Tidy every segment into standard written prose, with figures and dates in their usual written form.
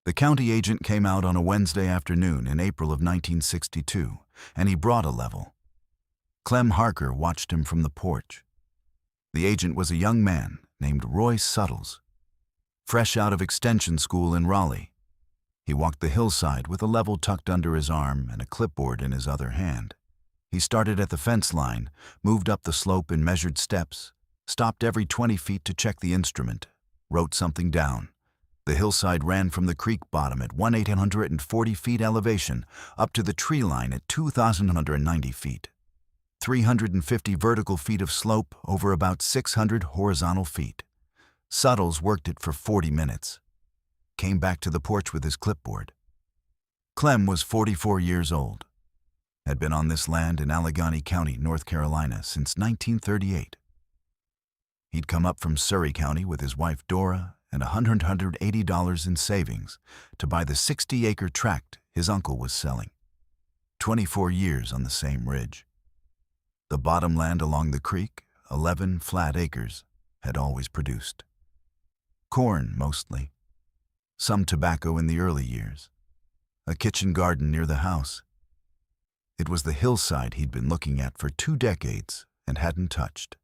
The county agent came out on a Wednesday afternoon in April of 1962, and he brought a level. Clem Harker watched him from the porch. The agent was a young man named Roy Suttles, fresh out of extension school in Raleigh. He walked the hillside with a level tucked under his arm and a clipboard in his other hand. He started at the fence line, moved up the slope in measured steps, stopped every 20 feet to check the instrument, wrote something down. The hillside ran from the creek bottom at 1,840 feet elevation up to the tree line at 2,190 feet. 350 vertical feet of slope over about 600 horizontal feet. Suttles worked it for 40 minutes. Came back to the porch with his clipboard. Clem was 44 years old. Had been on this land in Allegheny County, North Carolina since 1938. He'd come up from Surry County with his wife Dora and $180 in savings to buy the 60-acre tract his uncle was selling. 24 years on the same ridge. The bottom land along the creek, 11 flat acres, had always produced. Corn, mostly. Some tobacco in the early years. A kitchen garden near the house. It was the hillside he'd been looking at for 2 decades and hadn't touched.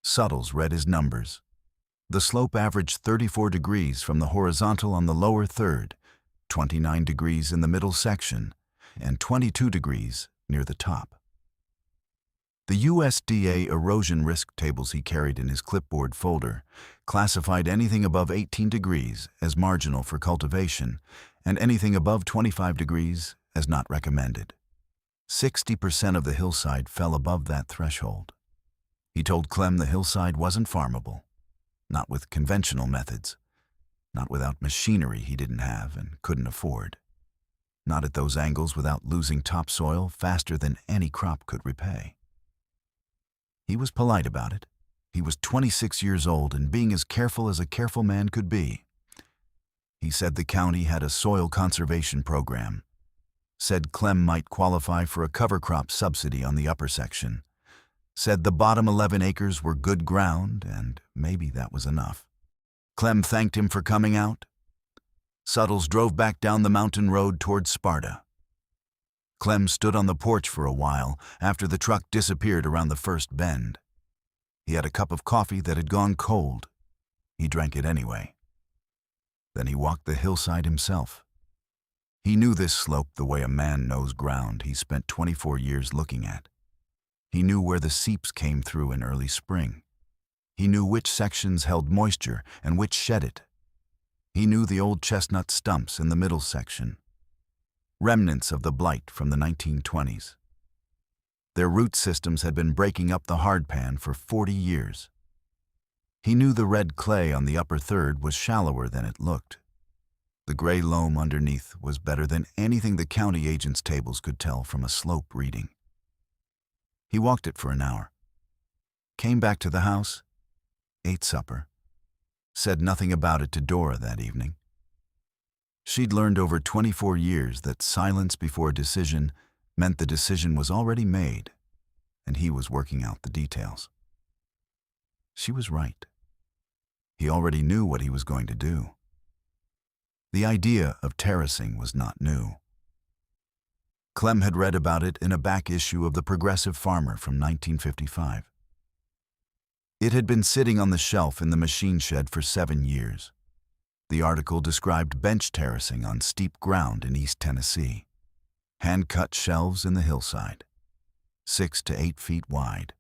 Suttles read his numbers. The slope averaged 34 degrees from the horizontal on the lower third, 29 degrees in the middle section, and 22 degrees near the top. The USDA erosion risk tables he carried in his clipboard folder classified anything above 18 degrees as marginal for cultivation and anything above 25 degrees as not recommended. 60% of the hillside fell above that threshold. He told Clem the hillside wasn't farmable, not with conventional methods, not without machinery he didn't have and couldn't afford, not at those angles without losing topsoil faster than any crop could repay. He was polite about it. He was 26 years old and being as careful as a careful man could be. He said the county had a soil conservation program, said Clem might qualify for a cover crop subsidy on the upper section, said the bottom 11 acres were good ground and maybe that was enough. Clem thanked him for coming out. Suttles drove back down the mountain road toward Sparta. Clem stood on the porch for a while after the truck disappeared around the first bend. He had a cup of coffee that had gone cold. He drank it anyway. Then he walked the hillside himself. He knew this slope the way a man knows ground he spent 24 years looking at. He knew where the seeps came through in early spring. He knew which sections held moisture and which shed it. He knew the old chestnut stumps in the middle section, remnants of the blight from the 1920s. Their root systems had been breaking up the hardpan for 40 years. He knew the red clay on the upper third was shallower than it looked. The gray loam underneath was better than anything the county agent's tables could tell from a slope reading. He walked it for an hour, came back to the house, ate supper, said nothing about it to Dora that evening. She'd learned over 24 years that silence before a decision meant the decision was already made, and he was working out the details. She was right. He already knew what he was going to do. The idea of terracing was not new. Clem had read about it in a back issue of The Progressive Farmer from 1955. It had been sitting on the shelf in the machine shed for 7 years. The article described bench terracing on steep ground in East Tennessee. Hand-cut shelves in the hillside, 6 to 8 feet wide.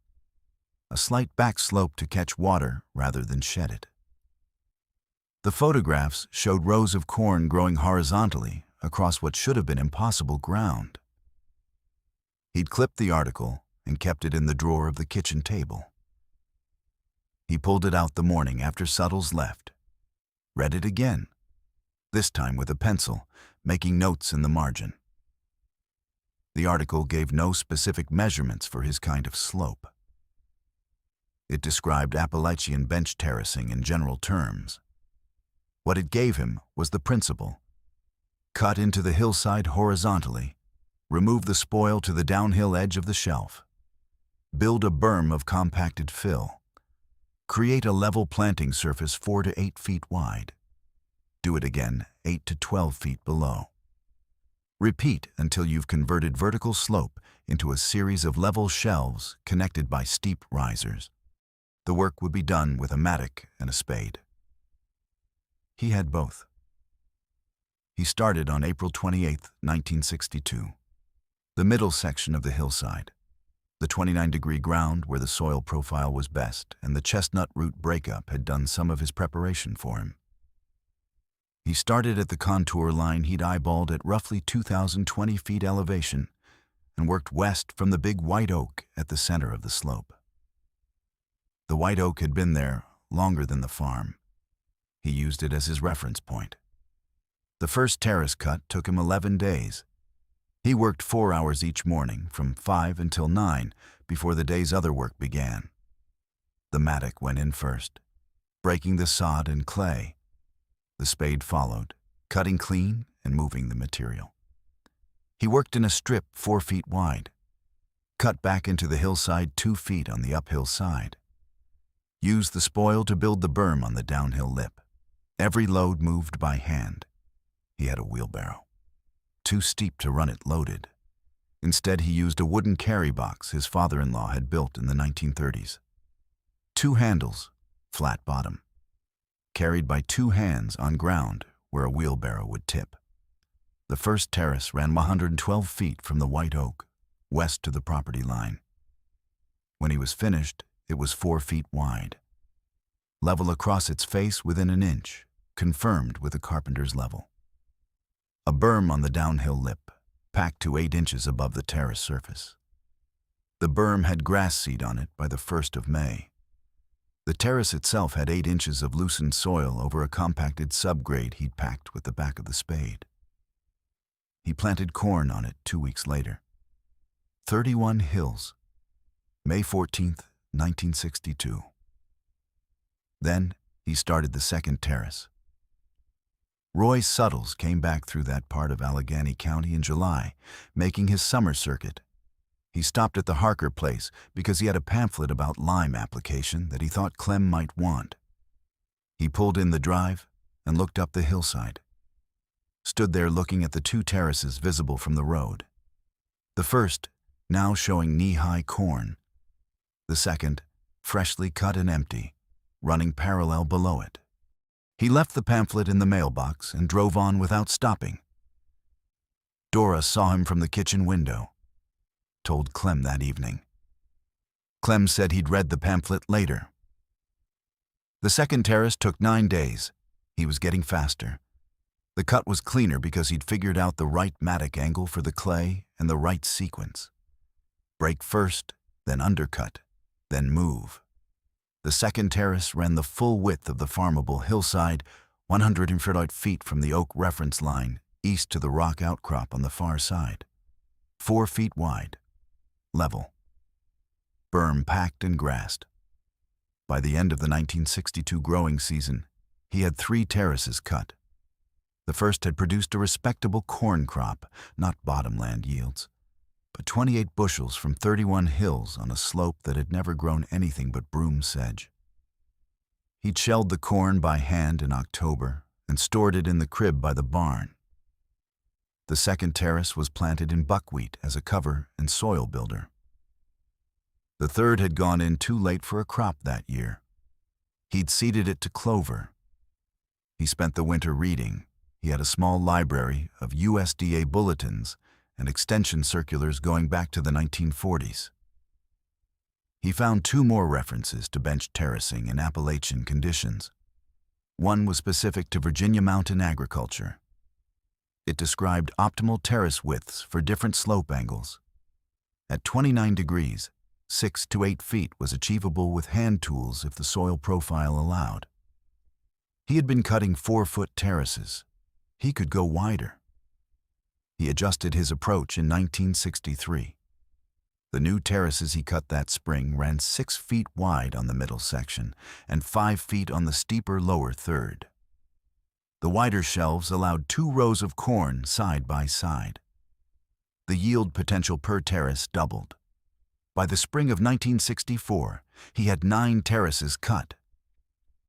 A slight back slope to catch water rather than shed it. The photographs showed rows of corn growing horizontally across what should have been impossible ground. He'd clipped the article and kept it in the drawer of the kitchen table. He pulled it out the morning after Suttles left, read it again, this time with a pencil, making notes in the margin. The article gave no specific measurements for his kind of slope. It described Appalachian bench terracing in general terms. What it gave him was the principle. Cut into the hillside horizontally, remove the spoil to the downhill edge of the shelf. Build a berm of compacted fill. Create a level planting surface 4 to 8 feet wide. Do it again 8 to 12 feet below. Repeat until you've converted vertical slope into a series of level shelves connected by steep risers. The work would be done with a mattock and a spade. He had both. He started on April 28, 1962. The middle section of the hillside, the 29-degree ground where the soil profile was best and the chestnut root breakup had done some of his preparation for him. He started at the contour line he'd eyeballed at roughly 2,020 feet elevation and worked west from the big white oak at the center of the slope. The white oak had been there longer than the farm. He used it as his reference point. The first terrace cut took him 11 days. He worked 4 hours each morning from 5 until 9 before the day's other work began. The mattock went in first, breaking the sod and clay. The spade followed, cutting clean and moving the material. He worked in a strip 4 feet wide, cut back into the hillside 2 feet on the uphill side. Used the spoil to build the berm on the downhill lip. Every load moved by hand. He had a wheelbarrow. Too steep to run it loaded. Instead, he used a wooden carry box his father-in-law had built in the 1930s. 2 handles, flat bottom. Carried by 2 hands on ground where a wheelbarrow would tip. The first terrace ran 112 feet from the white oak, west to the property line. When he was finished, it was 4 feet wide. Level across its face within an inch, confirmed with a carpenter's level. A berm on the downhill lip, packed to 8 inches above the terrace surface. The berm had grass seed on it by the 1st of May. The terrace itself had 8 inches of loosened soil over a compacted subgrade he'd packed with the back of the spade. He planted corn on it 2 weeks later. 31 Hills, May 14th, 1962. Then he started the second terrace. Roy Suttles came back through that part of Allegheny County in July, making his summer circuit. He stopped at the Harker place because he had a pamphlet about lime application that he thought Clem might want. He pulled in the drive and looked up the hillside. Stood there looking at the 2 terraces visible from the road. The first, now showing knee-high corn. The second, freshly cut and empty, running parallel below it. He left the pamphlet in the mailbox and drove on without stopping. Dora saw him from the kitchen window. Told Clem that evening. Clem said he'd read the pamphlet later. The second terrace took 9 days. He was getting faster. The cut was cleaner because he'd figured out the right mattock angle for the clay and the right sequence. Break first, then undercut, then move. The second terrace ran the full width of the farmable hillside, 148 feet from the oak reference line, east to the rock outcrop on the far side. 4 feet wide. Level. Berm packed and grassed. By the end of the 1962 growing season, he had 3 terraces cut. The first had produced a respectable corn crop, not bottomland yields, but 28 bushels from 31 hills on a slope that had never grown anything but broom sedge. He'd shelled the corn by hand in October and stored it in the crib by the barn. The second terrace was planted in buckwheat as a cover and soil builder. The third had gone in too late for a crop that year. He'd seeded it to clover. He spent the winter reading. He had a small library of USDA bulletins and extension circulars going back to the 1940s. He found 2 more references to bench terracing in Appalachian conditions. One was specific to Virginia mountain agriculture. It described optimal terrace widths for different slope angles. At 29 degrees, 6 to 8 feet was achievable with hand tools if the soil profile allowed. He had been cutting 4-foot terraces. He could go wider. He adjusted his approach in 1963. The new terraces he cut that spring ran 6 feet wide on the middle section and 5 feet on the steeper lower third. The wider shelves allowed 2 rows of corn side by side. The yield potential per terrace doubled. By the spring of 1964, he had 9 terraces cut.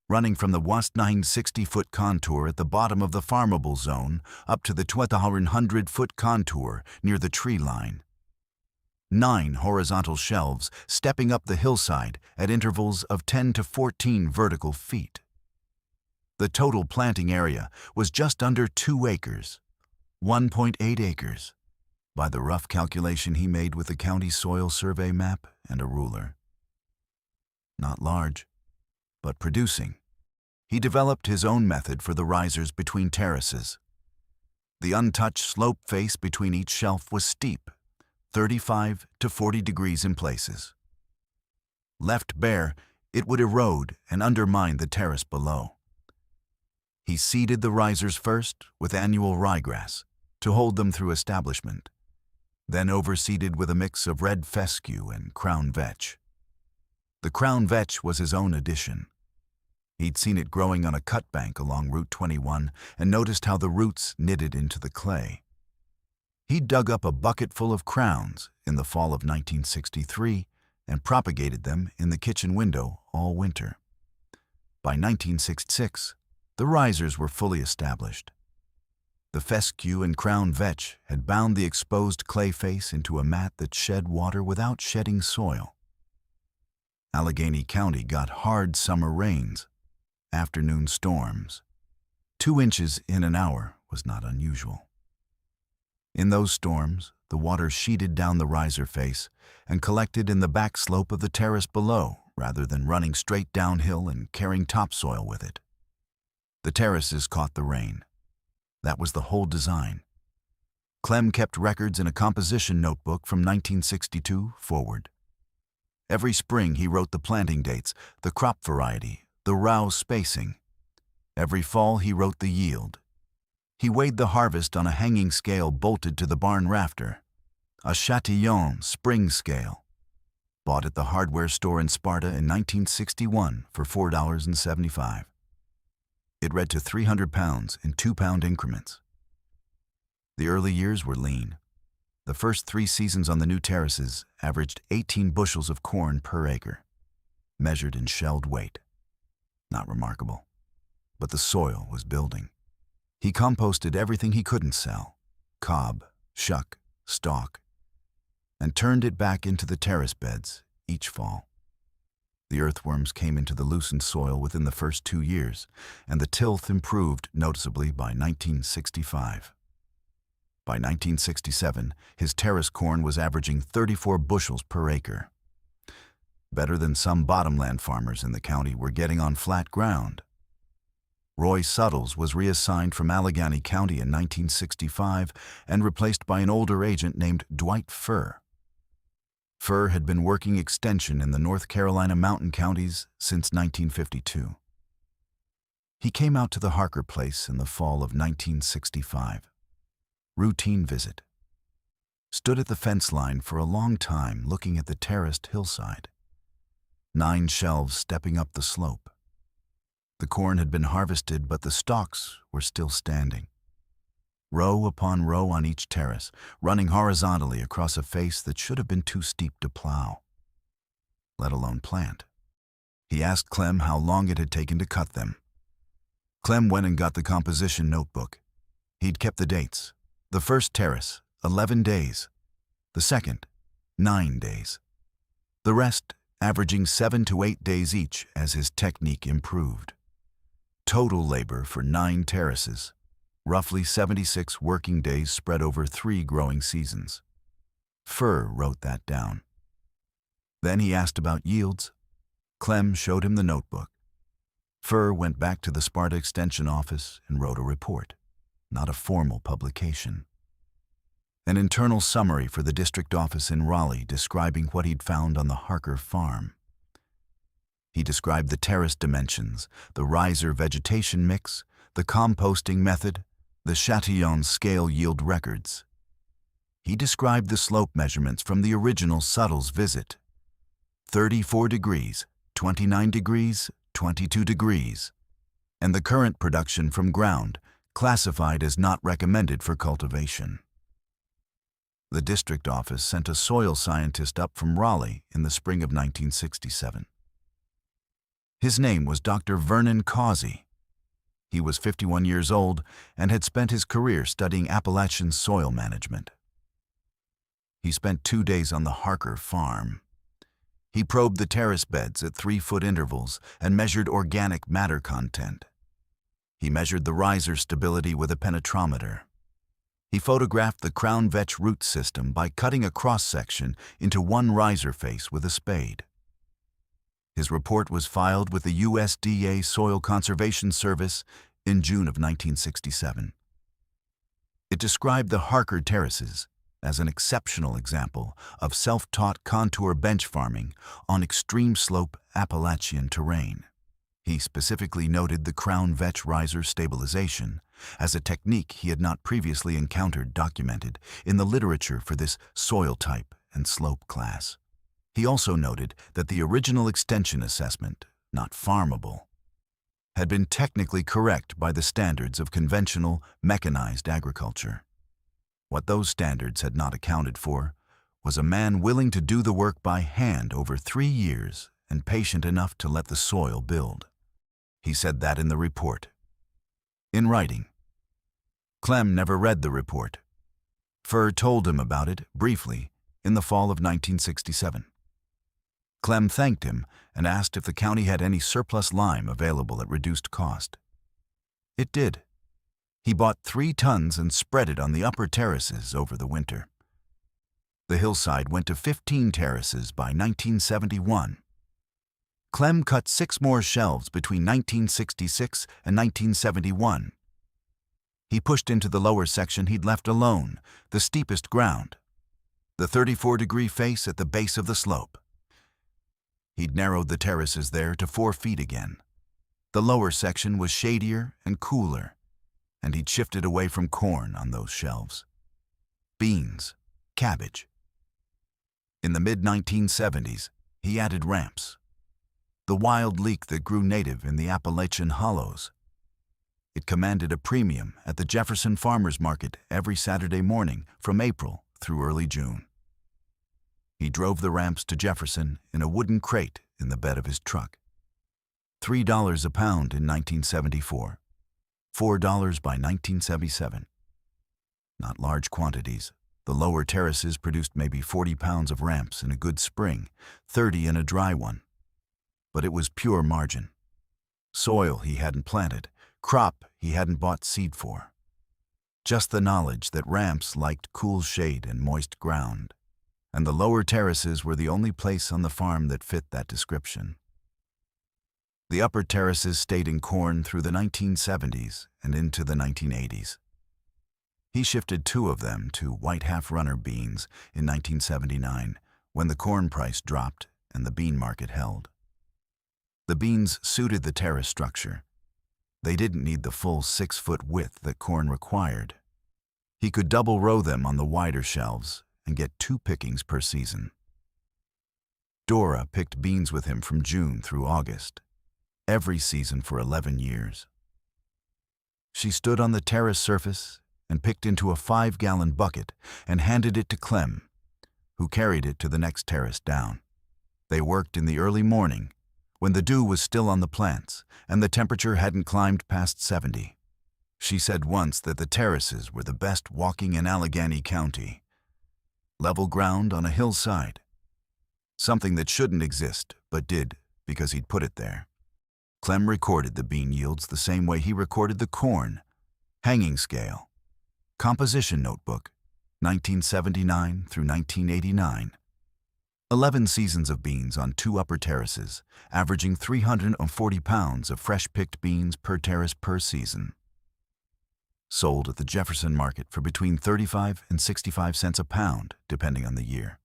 running from the 160-foot contour at the bottom of the farmable zone up to the 1,200-foot contour near the tree line. 9 horizontal shelves stepping up the hillside at intervals of 10 to 14 vertical feet. The total planting area was just under 2 acres, 1.8 acres, by the rough calculation he made with the county soil survey map and a ruler. Not large, but producing. He developed his own method for the risers between terraces. The untouched slope face between each shelf was steep, 35 to 40 degrees in places. Left bare, it would erode and undermine the terrace below. He seeded the risers first with annual ryegrass to hold them through establishment, then overseeded with a mix of red fescue and crown vetch. The crown vetch was his own addition. He'd seen it growing on a cut bank along Route 21 and noticed how the roots knitted into the clay. He dug up a bucket full of crowns in the fall of 1963 and propagated them in the kitchen window all winter. By 1966, the risers were fully established. The fescue and crown vetch had bound the exposed clay face into a mat that shed water without shedding soil. Allegheny County got hard summer rains, afternoon storms. 2 inches in an hour was not unusual. In those storms, the water sheeted down the riser face and collected in the back slope of the terrace below rather than running straight downhill and carrying topsoil with it. The terraces caught the rain. That was the whole design. Clem kept records in a composition notebook from 1962 forward. Every spring he wrote the planting dates, the crop variety, the row spacing. Every fall he wrote the yield. He weighed the harvest on a hanging scale bolted to the barn rafter, a Chatillon spring scale, bought at the hardware store in Sparta in 1961 for $4.75. It read to 300 pounds in 2-pound increments. The early years were lean. The first 3 seasons on the new terraces averaged 18 bushels of corn per acre, measured in shelled weight. Not remarkable, but the soil was building. He composted everything he couldn't sell, cob, shuck, stalk, and turned it back into the terrace beds each fall. The earthworms came into the loosened soil within the first 2 years, and the tilth improved noticeably by 1965. By 1967, his terrace corn was averaging 34 bushels per acre. Better than some bottomland farmers in the county were getting on flat ground. Roy Suttles was reassigned from Allegheny County in 1965 and replaced by an older agent named Dwight Furr. Furr had been working extension in the North Carolina mountain counties since 1952. He came out to the Harker place in the fall of 1965. Routine visit. Stood at the fence line for a long time looking at the terraced hillside. 9 shelves stepping up the slope. The corn had been harvested, but the stalks were still standing. Row upon row on each terrace, running horizontally across a face that should have been too steep to plow, let alone plant. He asked Clem how long it had taken to cut them. Clem went and got the composition notebook. He'd kept the dates. The first terrace, 11 days. The second, 9 days. The rest averaging 7 to 8 days each as his technique improved. Total labor for 9 terraces, roughly 76 working days spread over 3 growing seasons. Furr wrote that down. Then he asked about yields. Clem showed him the notebook. Furr went back to the Sparta Extension office and wrote a report, not a formal publication. An internal summary for the district office in Raleigh describing what he'd found on the Harker farm. He described the terrace dimensions, the riser vegetation mix, the composting method, the Chatillon scale yield records. He described the slope measurements from the original Suttles visit. 34 degrees, 29 degrees, 22 degrees, and the current production from ground, classified as not recommended for cultivation. The district office sent a soil scientist up from Raleigh in the spring of 1967. His name was Dr. Vernon Causey. He was 51 years old and had spent his career studying Appalachian soil management. He spent 2 days on the Harker farm. He probed the terrace beds at 3-foot intervals and measured organic matter content. He measured the riser stability with a penetrometer. He photographed the crown vetch root system by cutting a cross-section into one riser face with a spade. His report was filed with the USDA Soil Conservation Service in June of 1967. It described the Harker Terraces as an exceptional example of self-taught contour bench farming on extreme slope Appalachian terrain. He specifically noted the crown vetch riser stabilization as a technique he had not previously encountered documented in the literature for this soil type and slope class. He also noted that the original extension assessment, not farmable, had been technically correct by the standards of conventional mechanized agriculture. What those standards had not accounted for was a man willing to do the work by hand over 3 years and patient enough to let the soil build. He said that in the report. In writing. Clem never read the report. Furr told him about it, briefly, in the fall of 1967. Clem thanked him and asked if the county had any surplus lime available at reduced cost. It did. He bought 3 tons and spread it on the upper terraces over the winter. The hillside went to 15 terraces by 1971. Clem cut 6 more shelves between 1966 and 1971. He pushed into the lower section he'd left alone, the steepest ground, the 34-degree face at the base of the slope. He'd narrowed the terraces there to 4 feet again. The lower section was shadier and cooler, and he'd shifted away from corn on those shelves. Beans, cabbage. In the mid-1970s, he added ramps, the wild leek that grew native in the Appalachian hollows. It commanded a premium at the Jefferson Farmers Market every Saturday morning from April through early June. He drove the ramps to Jefferson in a wooden crate in the bed of his truck. $3 a pound in 1974, $4 by 1977. Not large quantities. The lower terraces produced maybe 40 pounds of ramps in a good spring, 30 in a dry one. But it was pure margin. Soil he hadn't planted, crop he hadn't bought seed for. Just the knowledge that ramps liked cool shade and moist ground, and the lower terraces were the only place on the farm that fit that description. The upper terraces stayed in corn through the 1970s and into the 1980s. He shifted 2 of them to white half-runner beans in 1979 when the corn price dropped and the bean market held. The beans suited the terrace structure. They didn't need the full 6-foot width that corn required. He could double row them on the wider shelves and get 2 pickings per season. Dora picked beans with him from June through August, every season for 11 years. She stood on the terrace surface and picked into a 5-gallon bucket and handed it to Clem, who carried it to the next terrace down. They worked in the early morning, when the dew was still on the plants and the temperature hadn't climbed past 70. She said once that the terraces were the best walking in Allegheny County. Level ground on a hillside. Something that shouldn't exist, but did because he'd put it there. Clem recorded the bean yields the same way he recorded the corn. Hanging scale. Composition notebook, 1979 through 1989. 11 seasons of beans on 2 upper terraces, averaging 340 pounds of fresh-picked beans per terrace per season. Sold at the Jefferson market for between 35 and 65 cents a pound, depending on the year.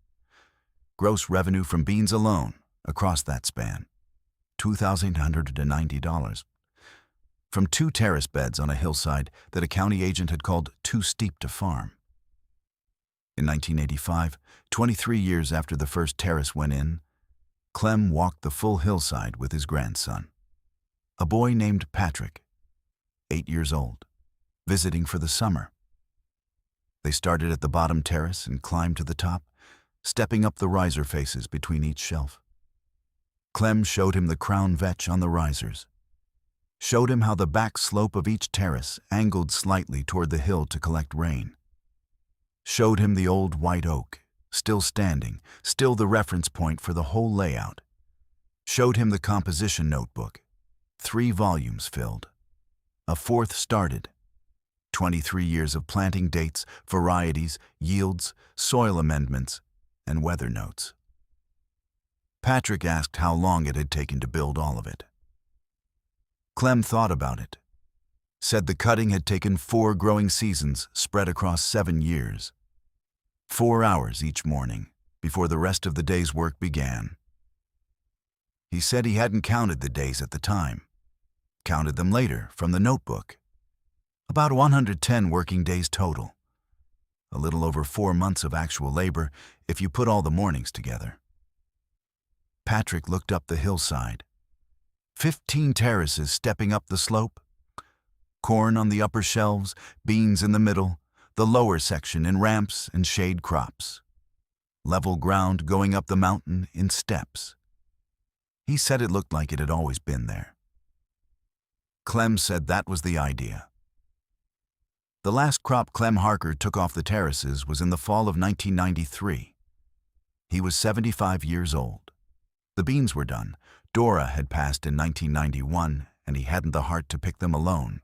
Gross revenue from beans alone, across that span, $2,190. From 2 terrace beds on a hillside that a county agent had called too steep to farm. In 1985, 23 years after the first terrace went in, Clem walked the full hillside with his grandson, a boy named Patrick, 8 years old, visiting for the summer. They started at the bottom terrace and climbed to the top, stepping up the riser faces between each shelf. Clem showed him the crown vetch on the risers, showed him how the back slope of each terrace angled slightly toward the hill to collect rain, showed him the old white oak, still standing, still the reference point for the whole layout, showed him the composition notebook, 3 volumes filled, a 4th started, 23 years of planting dates, varieties, yields, soil amendments, and weather notes. Patrick asked how long it had taken to build all of it. Clem thought about it, said the cutting had taken 4 growing seasons spread across 7 years. 4 hours each morning before the rest of the day's work began. He said he hadn't counted the days at the time, counted them later from the notebook. About 110 working days total. A little over 4 months of actual labor if you put all the mornings together. Patrick looked up the hillside. 15 terraces stepping up the slope. Corn on the upper shelves, beans in the middle, the lower section in ramps and shade crops. Level ground going up the mountain in steps. He said it looked like it had always been there. Clem said that was the idea. The last crop Clem Harker took off the terraces was in the fall of 1993. He was 75 years old. The beans were done. Dora had passed in 1991, and he hadn't the heart to pick them alone.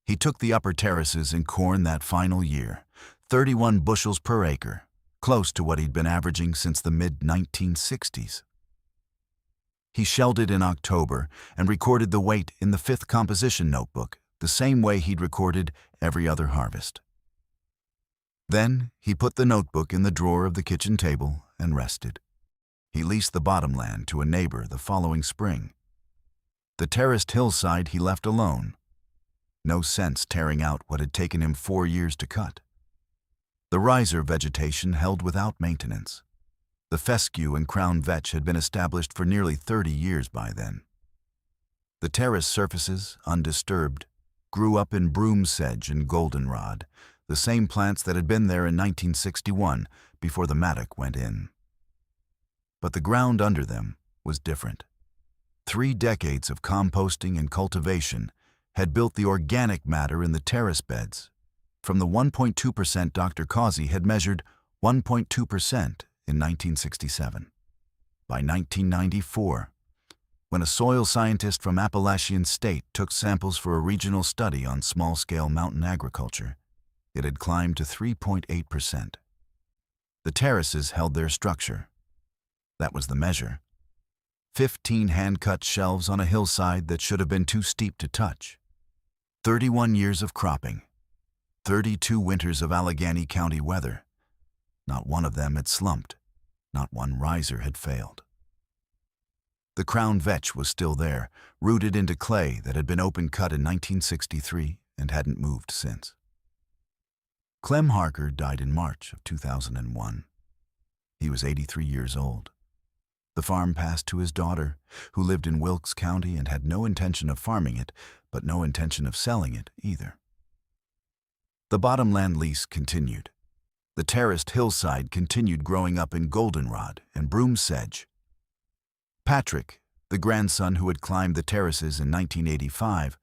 He took the upper terraces and corn that final year, 31 bushels per acre, close to what he'd been averaging since the mid-1960s. He shelled it in October and recorded the weight in the 5th composition notebook, the same way he'd recorded every other harvest. Then he put the notebook in the drawer of the kitchen table and rested. He leased the bottomland to a neighbor the following spring. The terraced hillside he left alone. No sense tearing out what had taken him 4 years to cut. The riser vegetation held without maintenance. The fescue and crown vetch had been established for nearly 30 years by then. The terrace surfaces, undisturbed, grew up in broom sedge and goldenrod, the same plants that had been there in 1961 before the mattock went in. But the ground under them was different. 3 decades of composting and cultivation had built the organic matter in the terrace beds. From the 1.2% Dr. Causey had measured 1.2% in 1967. By 1994, when a soil scientist from Appalachian State took samples for a regional study on small-scale mountain agriculture, it had climbed to 3.8%. The terraces held their structure. That was the measure. 15 hand-cut shelves on a hillside that should have been too steep to touch. 31 years of cropping. 32 winters of Allegheny County weather. Not one of them had slumped. Not one riser had failed. The crown vetch was still there, rooted into clay that had been open-cut in 1963 and hadn't moved since. Clem Harker died in March of 2001. He was 83 years old. The farm passed to his daughter, who lived in Wilkes County and had no intention of farming it, but no intention of selling it either. The bottomland lease continued. The terraced hillside continued growing up in goldenrod and broom sedge. Patrick, the grandson who had climbed the terraces in 1985,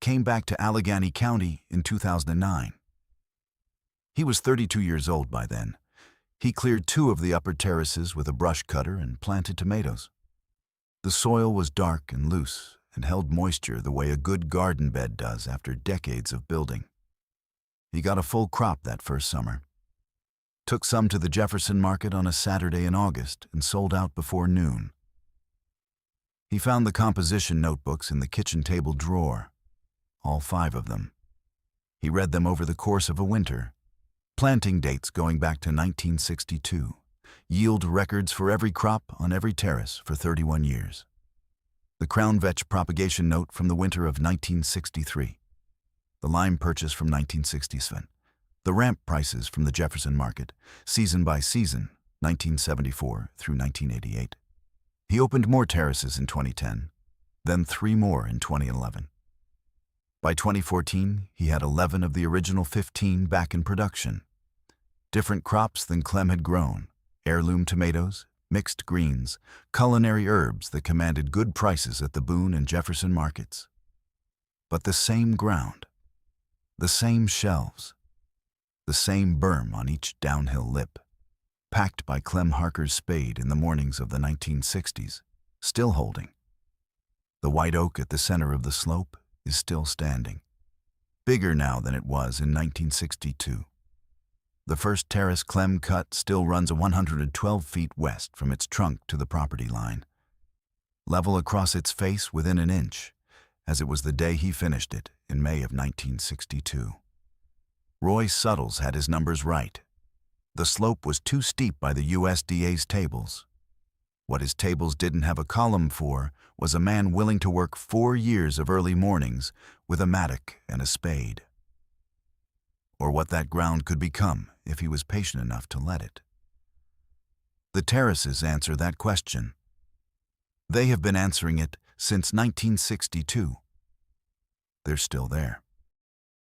came back to Allegheny County in 2009. He was 32 years old by then. He cleared 2 of the upper terraces with a brush cutter and planted tomatoes. The soil was dark and loose and held moisture the way a good garden bed does after decades of building. He got a full crop that first summer. Took some to the Jefferson market on a Saturday in August and sold out before noon. He found the composition notebooks in the kitchen table drawer, all 5 of them. He read them over the course of a winter. Planting dates going back to 1962. Yield records for every crop on every terrace for 31 years. The crown vetch propagation note from the winter of 1963. The lime purchase from 1967. The ramp prices from the Jefferson market, season by season, 1974 through 1988. He opened more terraces in 2010, then 3 more in 2011. By 2014, he had 11 of the original 15 back in production. Different crops than Clem had grown: heirloom tomatoes, mixed greens, culinary herbs that commanded good prices at the Boone and Jefferson markets. But the same ground, the same shelves, the same berm on each downhill lip, packed by Clem Harker's spade in the mornings of the 1960s, still holding. The white oak at the center of the slope is still standing, bigger now than it was in 1962. The first terrace Clem cut still runs 112 feet west from its trunk to the property line, level across its face within an inch, as it was the day he finished it in May of 1962. Roy Suttles had his numbers right. The slope was too steep by the USDA's tables. What his tables didn't have a column for was a man willing to work 4 years of early mornings with a mattock and a spade. Or what that ground could become if he was patient enough to let it. The Terraces answer that question. They have been answering it since 1962. They're still there.